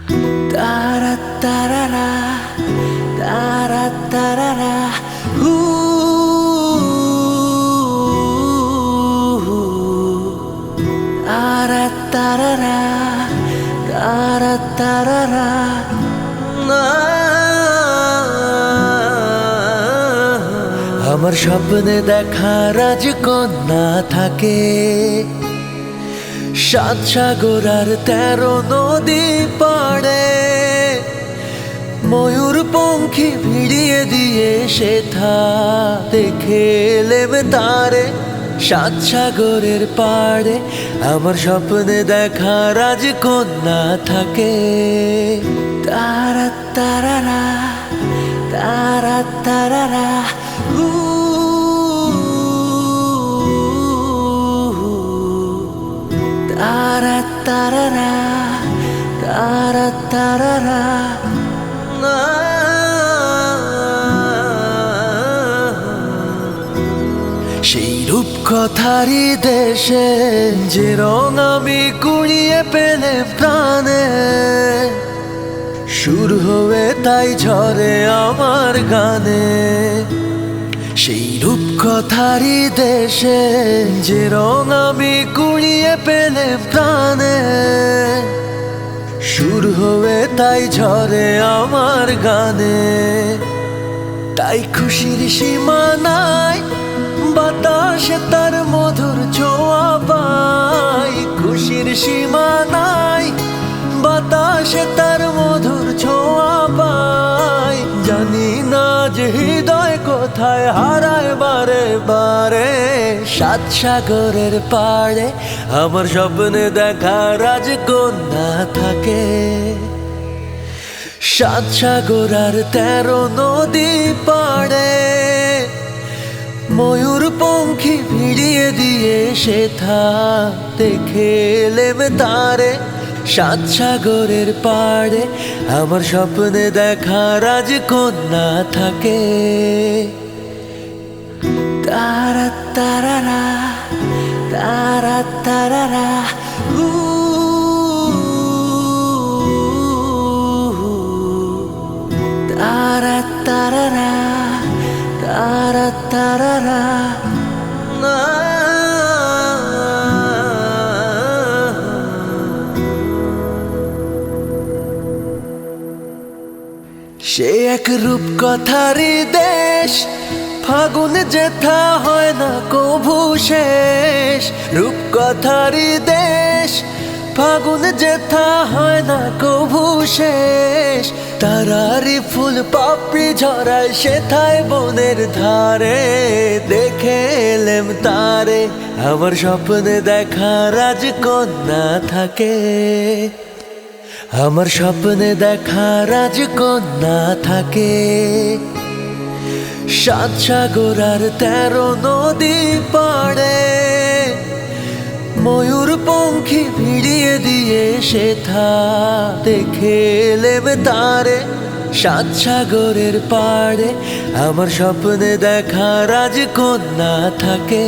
Tara tarara, tara tarara, tara tarara, tara tarara, আমার স্বপ্নে দেখা রাজকন্যা থাকে, 7 সাগর আর 13 নদী পাড়ে, ময়ূর পঙ্খী ভিড়িয়ে দিয়ে সেথা দেখে এলেম তারে 7 সাগরের পাড়ে। আমার স্বপ্নে দেখা রাজকন্যা থাকে, তারা তারারা, তারা তারারা, তারা তারারা, তারা তারারা, সেই রূপকথারই দেশে যে রং আমি কুড়িয়ে পেলে প্রাণে, সুর হয়ে তাই ঝরে আমার গানে। সেই রূপকথারই দেশে যে রং আমি কুড়িয়ে পেলে প্রাণে, সুর হয়ে তাই ঝরে আমার গানে। তাই খুশির সীমা নাই, বাতাসে তার মধুর ছোঁয়া পাই। খুশির সীমা নাই, বাতাসে তার মধুর ছোঁয়া পাই। জানি না যে হৃদয় কোথায় হারায় বারে বারে। 7 সাগরের পাড়ে আমার স্বপ্নে দেখা রাজকন্যা থাকে, 7 সাগর আর 13 নদী পাড়ে, ময়ূর পঙ্খী ভিড়িয়ে দিয়ে সেথা দেখে এলেম তারে 7 সাগরের পাড়ে। আমার স্বপ্নে দেখা রাজকন্যা থাকে, তারা তারারা, তারা তারারা, তারা তারারা, তারা তারারা, সে এক রূপকথারই দেশ, ফাগুন যেথা হয় না কভু শেষ। রূপকথারই দেশ, ফাগুন যেথা হয় না কভু শেষ। তারারি ফুল পাপড়ি ঝরায় সেথায় বনের ধারে, দেখে এলেম তারে আমার স্বপ্নে দেখা রাজকন্যা থাকে। আমার স্বপ্নে দেখা রাজকন্যা থাকে, 7 সাগর আর 13 নদী পাড়ে, ময়ূর পঙ্খী ভিড়িয়ে দিয়ে সেথা দেখে এলেম তারে 7 সাগরের পাড়ে। আমার স্বপ্নে দেখা রাজকন্যা থাকে।